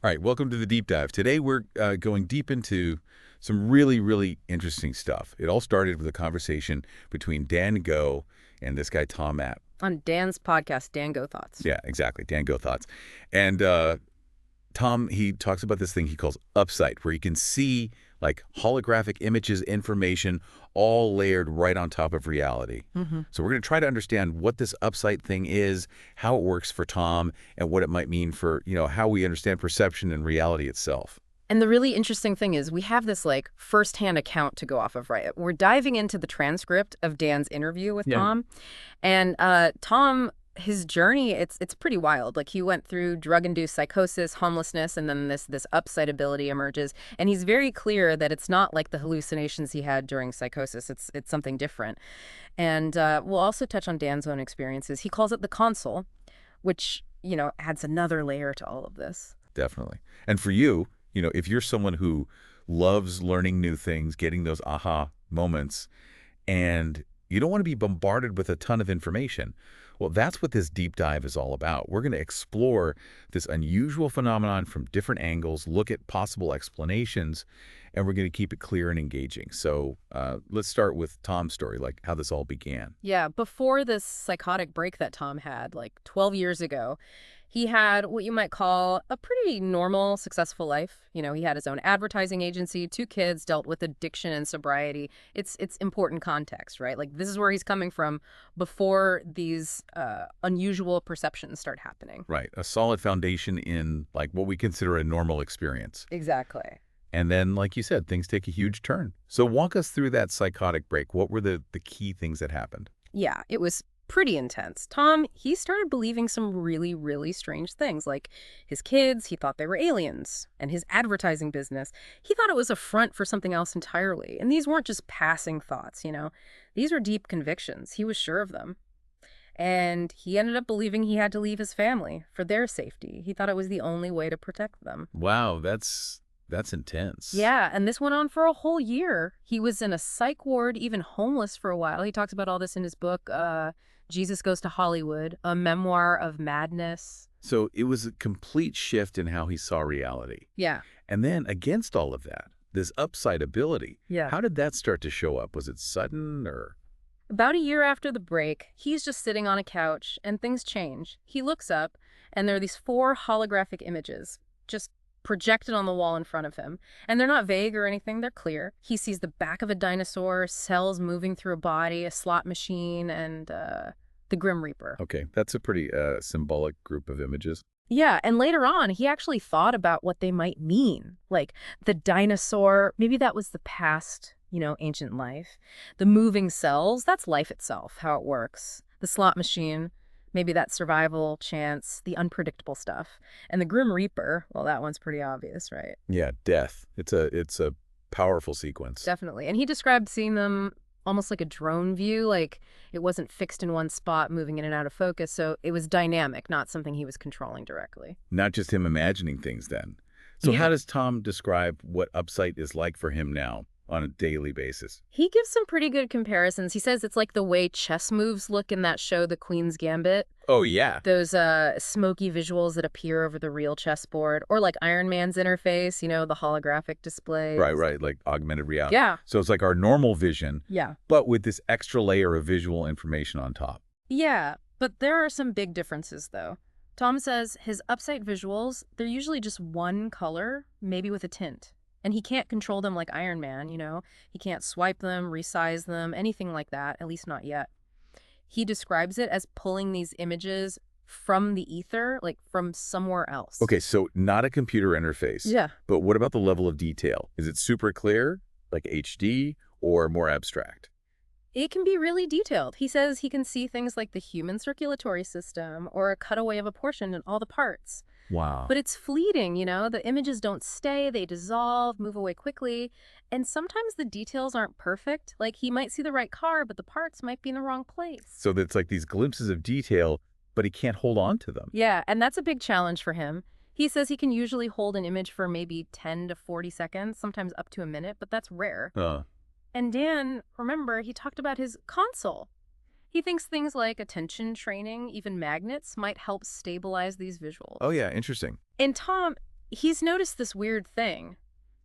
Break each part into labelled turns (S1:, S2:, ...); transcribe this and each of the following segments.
S1: All right, welcome to the deep dive. Today we're going deep into some really, really interesting stuff. It all started with a conversation between Dan Go and this guy Tom App.
S2: On Dan's podcast, Dan Go Thoughts.
S1: Yeah, exactly. Dan Go Thoughts. And Tom, he talks about this thing he calls Upsite, where you can see like holographic images, information, all layered right on top of reality. So we're going to try to understand what this Upsite thing is, how it works for Tom, and what it might mean for, how we understand perception and reality itself.
S2: And the really interesting thing is we have this like firsthand account to go off of, right? We're diving into the transcript of Dan's interview with Tom. And Tom, his journey, it's pretty wild. Like he went through drug-induced psychosis, homelessness, and then this Upsite ability emerges. And he's very clear that it's not like the hallucinations he had during psychosis. It's something different. And we'll also touch on Dan's own experiences. He calls it the console, which, adds another layer to all of this.
S1: Definitely. And for you, if you're someone who loves learning new things, getting those aha moments, and you don't want to be bombarded with a ton of information, well, that's what this deep dive is all about. We're going to explore this unusual phenomenon from different angles, look at possible explanations, and we're going to keep it clear and engaging. So let's start with Tom's story, like how this all began.
S2: Yeah, before this psychotic break that Tom had, like 12 years ago, he had what you might call a pretty normal, successful life. He had his own advertising agency, 2 kids, dealt with addiction and sobriety. It's important context, right? Like this is where he's coming from before these unusual perceptions start happening.
S1: Right. A solid foundation in like what we consider a normal experience.
S2: Exactly.
S1: And then, like you said, things take a huge turn. So walk us through that psychotic break. What were the key things that happened?
S2: Yeah, it was pretty intense. Tom, he started believing some really, really strange things, like his kids, he thought they were aliens, and his advertising business, he thought it was a front for something else entirely. And these weren't just passing thoughts, These were deep convictions. He was sure of them. And he ended up believing he had to leave his family for their safety. He thought it was the only way to protect them.
S1: Wow, that's intense.
S2: Yeah, and this went on for a whole year. He was in a psych ward, even homeless for a while. He talks about all this in his book, Jesus Goes to Hollywood, a memoir of madness.
S1: So it was a complete shift in how he saw reality.
S2: Yeah.
S1: And then against all of that, this Upside ability,
S2: Yeah.
S1: how did that start to show up? Was it sudden or?
S2: About a year after the break, he's just sitting on a couch and things change. He looks up and there are these 4 holographic images just projected on the wall in front of him. And they're not vague or anything, they're clear. He sees the back of a dinosaur, cells moving through a body, a slot machine, and the Grim Reaper.
S1: Okay, that's a pretty symbolic group of images.
S2: Yeah, and later on, he actually thought about what they might mean. Like the dinosaur, maybe that was the past, ancient life. The moving cells, that's life itself, how it works. The slot machine, maybe that's survival, chance, the unpredictable stuff. And the Grim Reaper, well, that one's pretty obvious, right?
S1: Yeah, death. It's a powerful sequence.
S2: Definitely. And he described seeing them almost like a drone view, like it wasn't fixed in one spot, moving in and out of focus. So it was dynamic, not something he was controlling directly.
S1: Not just him imagining things then. So
S2: Yeah.
S1: how does Tom describe what Upsite is like for him now on a daily basis?
S2: He gives some pretty good comparisons. He says it's like the way chess moves look in that show, The Queen's Gambit.
S1: Oh, yeah.
S2: Those smoky visuals that appear over the real chessboard, or like Iron Man's interface, the holographic display.
S1: Right, like augmented reality.
S2: Yeah.
S1: So it's like our normal vision,
S2: Yeah.
S1: but with this extra layer of visual information on top.
S2: Yeah, but there are some big differences, though. Tom says his Upsite visuals, they're usually just one color, maybe with a tint. And he can't control them like Iron Man, He can't swipe them, resize them, anything like that, at least not yet. He describes it as pulling these images from the ether, like from somewhere else.
S1: Okay, so not a computer interface.
S2: Yeah.
S1: But what about the level of detail? Is it super clear, like HD, or more abstract?
S2: It can be really detailed. He says he can see things like the human circulatory system or a cutaway of a portion in all the parts.
S1: Wow.
S2: But it's fleeting, The images don't stay, they dissolve, move away quickly. And sometimes the details aren't perfect. Like he might see the right car, but the parts might be in the wrong place.
S1: So it's like these glimpses of detail, but he can't hold on to them.
S2: Yeah, and that's a big challenge for him. He says he can usually hold an image for maybe 10 to 40 seconds, sometimes up to a minute, but that's rare. And Dan, remember, he talked about his console. He thinks things like attention training, even magnets, might help stabilize these visuals.
S1: Oh, yeah, interesting.
S2: And Tom, he's noticed this weird thing.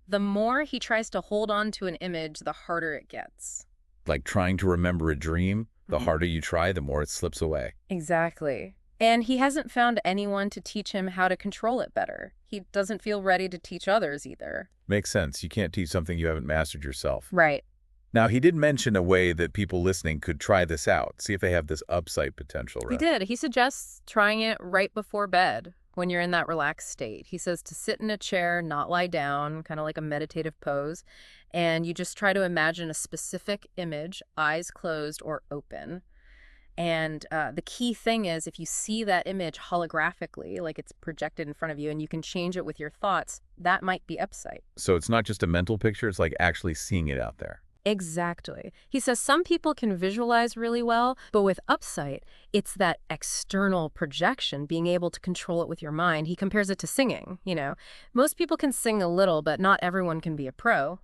S2: The more he tries to hold on to an image, the harder it gets.
S1: Like trying to remember a dream, the
S2: Mhm.
S1: harder you try, the more it slips away.
S2: Exactly. And he hasn't found anyone to teach him how to control it better. He doesn't feel ready to teach others either.
S1: Makes sense. You can't teach something you haven't mastered yourself.
S2: Right.
S1: Now, he did mention a way that people listening could try this out, see if they have this upside potential,
S2: He
S1: right?
S2: did. He suggests trying it right before bed when you're in that relaxed state. He says to sit in a chair, not lie down, kind of like a meditative pose, and you just try to imagine a specific image, eyes closed or open. And the key thing is if you see that image holographically, like it's projected in front of you and you can change it with your thoughts, that might be Upsite.
S1: So it's not just a mental picture, it's like actually seeing it out there.
S2: Exactly. He says some people can visualize really well, but with Upsite, it's that external projection, being able to control it with your mind. He compares it to singing. Most people can sing a little, but not everyone can be a pro.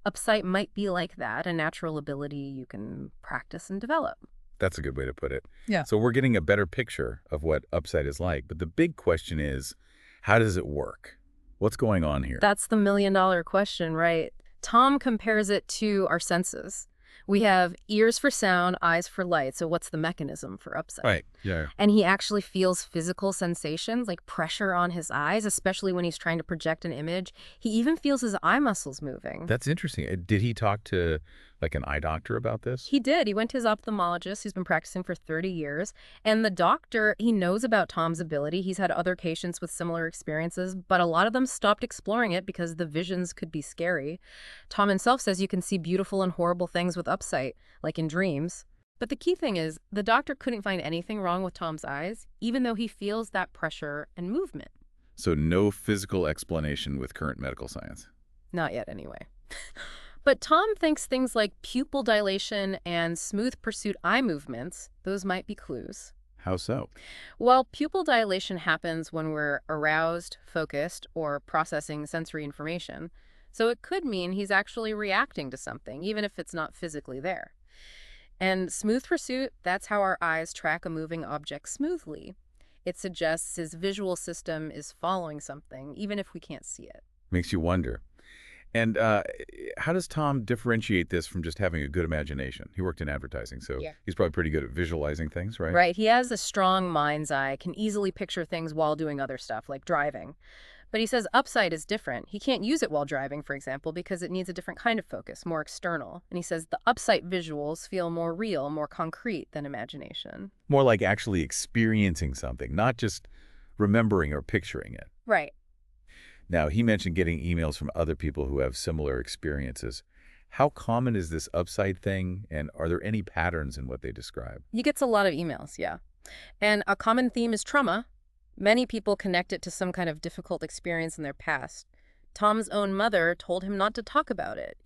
S2: Upsite might be like that, a natural ability you can practice and develop.
S1: That's a good way to put it.
S2: Yeah.
S1: So we're getting a better picture of what upside is like. But the big question is, how does it work? What's going on here?
S2: That's the million-dollar question, right? Tom compares it to our senses. We have ears for sound, eyes for light. So what's the mechanism for Upsite?
S1: Right. Yeah.
S2: And he actually feels physical sensations like pressure on his eyes, especially when he's trying to project an image. He even feels his eye muscles moving.
S1: That's interesting. Did he talk to like an eye doctor about this?
S2: He did. He went to his ophthalmologist who's been practicing for 30 years. And the doctor, he knows about Tom's ability. He's had other patients with similar experiences, but a lot of them stopped exploring it because the visions could be scary. Tom himself says you can see beautiful and horrible things with Upsite, like in dreams. But the key thing is, the doctor couldn't find anything wrong with Tom's eyes, even though he feels that pressure and movement.
S1: So no physical explanation with current medical science.
S2: Not yet, anyway. But Tom thinks things like pupil dilation and smooth pursuit eye movements, those might be clues.
S1: How so?
S2: Well, pupil dilation happens when we're aroused, focused, or processing sensory information. So it could mean he's actually reacting to something, even if it's not physically there. And smooth pursuit, that's how our eyes track a moving object smoothly. It suggests his visual system is following something, even if we can't see it.
S1: Makes you wonder. And how does Tom differentiate this from just having a good imagination? He worked in advertising, so
S2: Yeah.
S1: he's probably pretty good at visualizing things, right?
S2: Right, he has a strong mind's eye, can easily picture things while doing other stuff, like driving. But he says Upside is different. He can't use it while driving, for example, because it needs a different kind of focus, more external. And he says the Upside visuals feel more real, more concrete than imagination.
S1: More like actually experiencing something, not just remembering or picturing it.
S2: Right.
S1: Now, he mentioned getting emails from other people who have similar experiences. How common is this upside thing, and are there any patterns in what they describe?
S2: He gets a lot of emails, yeah. And a common theme is trauma. Many people connect it to some kind of difficult experience in their past. Tom's own mother told him not to talk about it,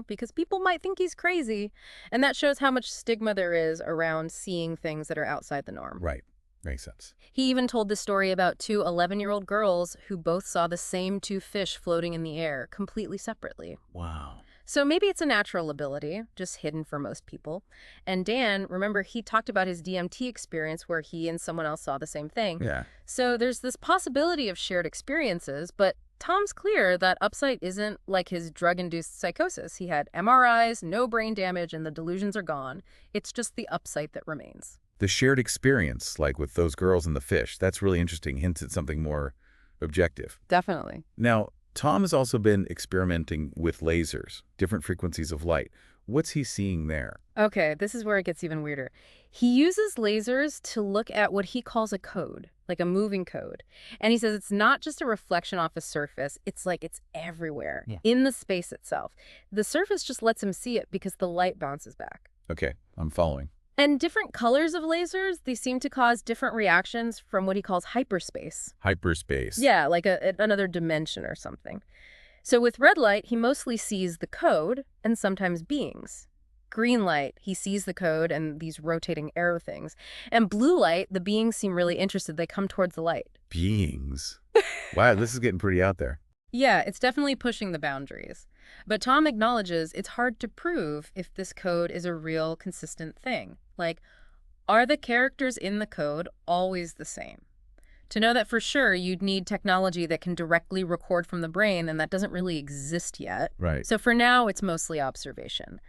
S2: because people might think he's crazy. And that shows how much stigma there is around seeing things that are outside the norm.
S1: Right. Makes sense.
S2: He even told the story about two 11-year-old girls who both saw the same two fish floating in the air, completely separately.
S1: Wow.
S2: So maybe it's a natural ability, just hidden for most people. And Dan, remember, he talked about his DMT experience where he and someone else saw the same thing.
S1: Yeah.
S2: So there's this possibility of shared experiences, but Tom's clear that Upsite isn't like his drug-induced psychosis. He had MRIs, no brain damage, and the delusions are gone. It's just the Upsite that remains.
S1: The shared experience, like with those girls and the fish, that's really interesting, hints at something more objective.
S2: Definitely.
S1: Now, Tom has also been experimenting with lasers, different frequencies of light. What's he seeing there?
S2: Okay, this is where it gets even weirder. He uses lasers to look at what he calls a code, like a moving code. And he says it's not just a reflection off a surface, it's like it's everywhere, in the space itself. The surface just lets him see it because the light bounces back.
S1: Okay, I'm following.
S2: And different colors of lasers, they seem to cause different reactions from what he calls hyperspace.
S1: Hyperspace.
S2: Yeah, like another dimension or something. So with red light, he mostly sees the code and sometimes beings. Green light, he sees the code and these rotating arrow things. And blue light, the beings seem really interested. They come towards the light.
S1: Beings. Wow, this is getting pretty out there.
S2: Yeah, it's definitely pushing the boundaries. But Tom acknowledges it's hard to prove if this code is a real, consistent thing. Like, are the characters in the code always the same? To know that for sure, you'd need technology that can directly record from the brain, and that doesn't really exist yet.
S1: Right.
S2: So for now, it's mostly observation.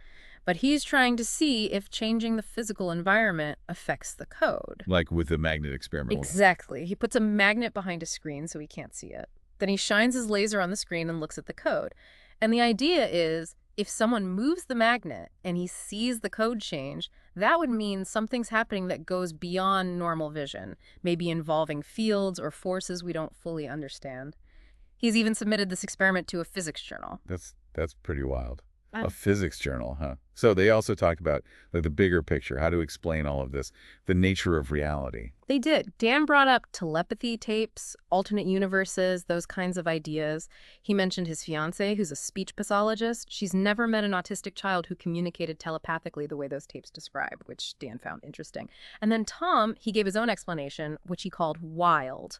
S2: But he's trying to see if changing the physical environment affects the code.
S1: Like with the magnet experiment.
S2: Exactly. He puts a magnet behind a screen so he can't see it. Then he shines his laser on the screen and looks at the code. And the idea is, if someone moves the magnet and he sees the code change, that would mean something's happening that goes beyond normal vision, maybe involving fields or forces we don't fully understand. He's even submitted this experiment to a physics journal.
S1: That's pretty wild. A physics journal, huh? So they also talked about like the bigger picture, how to explain all of this, the nature of reality.
S2: They did. Dan brought up telepathy tapes, alternate universes, those kinds of ideas. He mentioned his fiancée, who's a speech pathologist. She's never met an autistic child who communicated telepathically the way those tapes describe, which Dan found interesting. And then Tom, he gave his own explanation, which he called wild.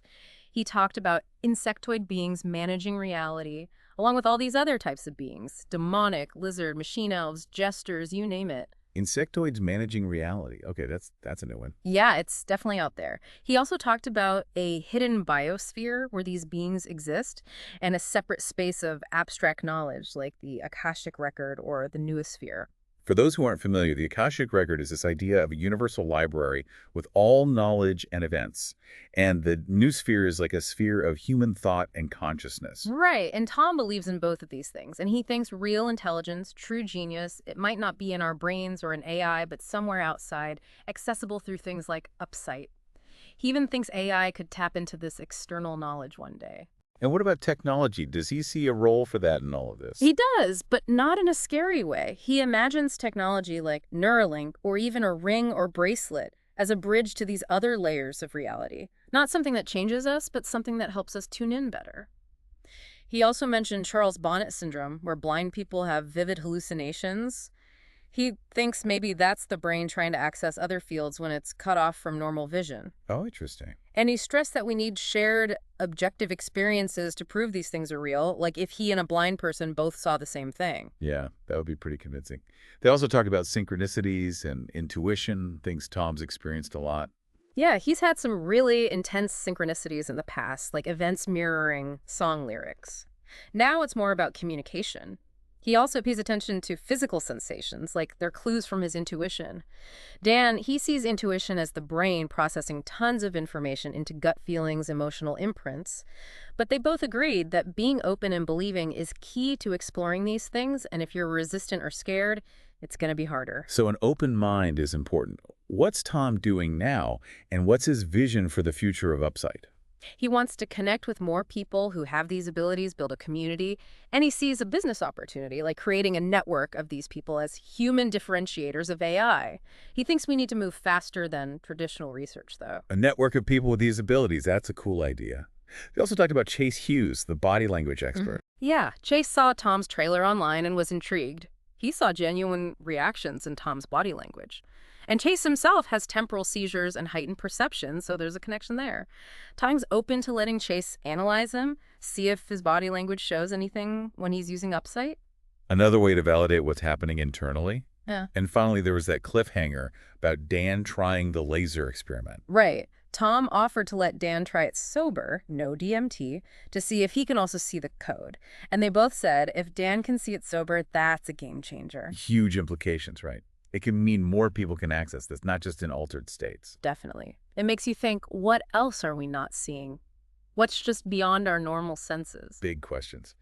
S2: He talked about insectoid beings managing reality, along with all these other types of beings, demonic, lizard, machine elves, jesters, you name it.
S1: Insectoids managing reality. Okay, that's a new one.
S2: Yeah, it's definitely out there. He also talked about a hidden biosphere where these beings exist and a separate space of abstract knowledge like the Akashic record or the noosphere.
S1: For those who aren't familiar, the Akashic Record is this idea of a universal library with all knowledge and events. And the noosphere is like a sphere of human thought and consciousness.
S2: Right, and Tom believes in both of these things, and he thinks real intelligence, true genius, it might not be in our brains or in AI, but somewhere outside, accessible through things like Upsite. He even thinks AI could tap into this external knowledge one day.
S1: And what about technology? Does he see a role for that in all of this?
S2: He does, but not in a scary way. He imagines technology like Neuralink or even a ring or bracelet as a bridge to these other layers of reality. Not something that changes us, but something that helps us tune in better. He also mentioned Charles Bonnet syndrome, where blind people have vivid hallucinations. He thinks maybe that's the brain trying to access other fields when it's cut off from normal vision.
S1: Oh, interesting.
S2: And he stressed that we need shared objective experiences to prove these things are real, like if he and a blind person both saw the same thing.
S1: Yeah, that would be pretty convincing. They also talk about synchronicities and intuition, things Tom's experienced a lot.
S2: Yeah, he's had some really intense synchronicities in the past, like events mirroring song lyrics. Now it's more about communication. He also pays attention to physical sensations, like they're clues from his intuition. Dan, he sees intuition as the brain processing tons of information into gut feelings, emotional imprints. But they both agreed that being open and believing is key to exploring these things, and if you're resistant or scared, it's going to be harder.
S1: So an open mind is important. What's Tom doing now, and what's his vision for the future of Upsite?
S2: He wants to connect with more people who have these abilities, build a community, and he sees a business opportunity, like creating a network of these people as human differentiators of AI. He thinks we need to move faster than traditional research, though.
S1: A network of people with these abilities. That's a cool idea. They also talked about Chase Hughes, the body language expert.
S2: Yeah, Chase saw Tom's trailer online and was intrigued. He saw genuine reactions in Tom's body language. And Chase himself has temporal seizures and heightened perception, so there's a connection there. Tom's open to letting Chase analyze him, see if his body language shows anything when he's using Upsite.
S1: Another way to validate what's happening internally.
S2: Yeah.
S1: And finally, there was that cliffhanger about Dan trying the laser experiment.
S2: Right. Tom offered to let Dan try it sober, no DMT, to see if he can also see the code. And they both said if Dan can see it sober, that's a game changer.
S1: Huge implications, right? It can mean more people can access this, not just in altered states.
S2: Definitely. It makes you think, what else are we not seeing? What's just beyond our normal senses?
S1: Big questions.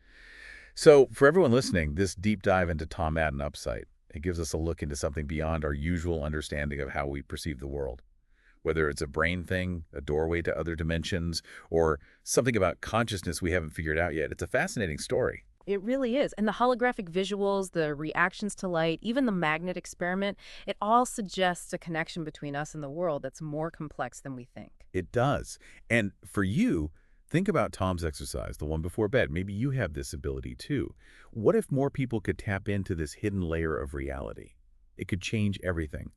S1: So for everyone listening, this deep dive into Tom Madden Upsite, it gives us a look into something beyond our usual understanding of how we perceive the world. Whether it's a brain thing, a doorway to other dimensions, or something about consciousness we haven't figured out yet, it's a fascinating story.
S2: It really is. And the holographic visuals, the reactions to light, even the magnet experiment, it all suggests a connection between us and the world that's more complex than we think.
S1: It does. And for you, think about Tom's exercise, the one before bed. Maybe you have this ability too. What if more people could tap into this hidden layer of reality? It could change everything.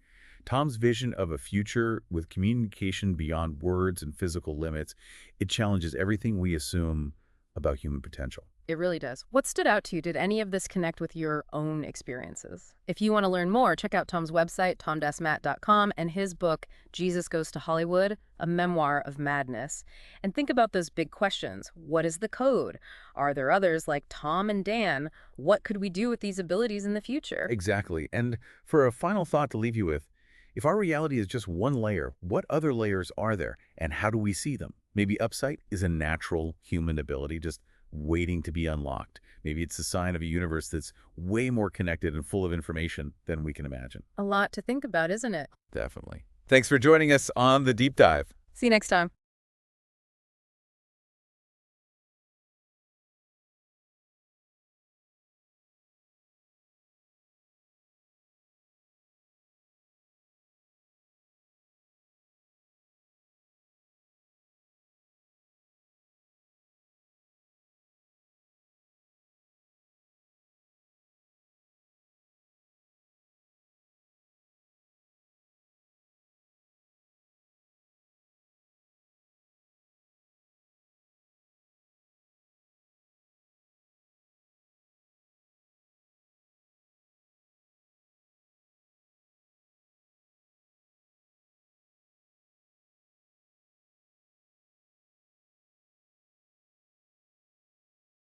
S1: Tom's vision of a future with communication beyond words and physical limits, it challenges everything we assume about human potential.
S2: It really does. What stood out to you? Did any of this connect with your own experiences? If you want to learn more, check out Tom's website, tom-matt.com, and his book, Jesus Goes to Hollywood, A Memoir of Madness. And think about those big questions. What is the code? Are there others like Tom and Dan? What could we do with these abilities in the future?
S1: Exactly. And for a final thought to leave you with, if our reality is just one layer, what other layers are there, and how do we see them? Maybe Upsite is a natural human ability, just waiting to be unlocked. Maybe it's a sign of a universe that's way more connected and full of information than we can imagine.
S2: A lot to think about, isn't it?
S1: Definitely. Thanks for joining us on The Deep Dive.
S2: See you next time.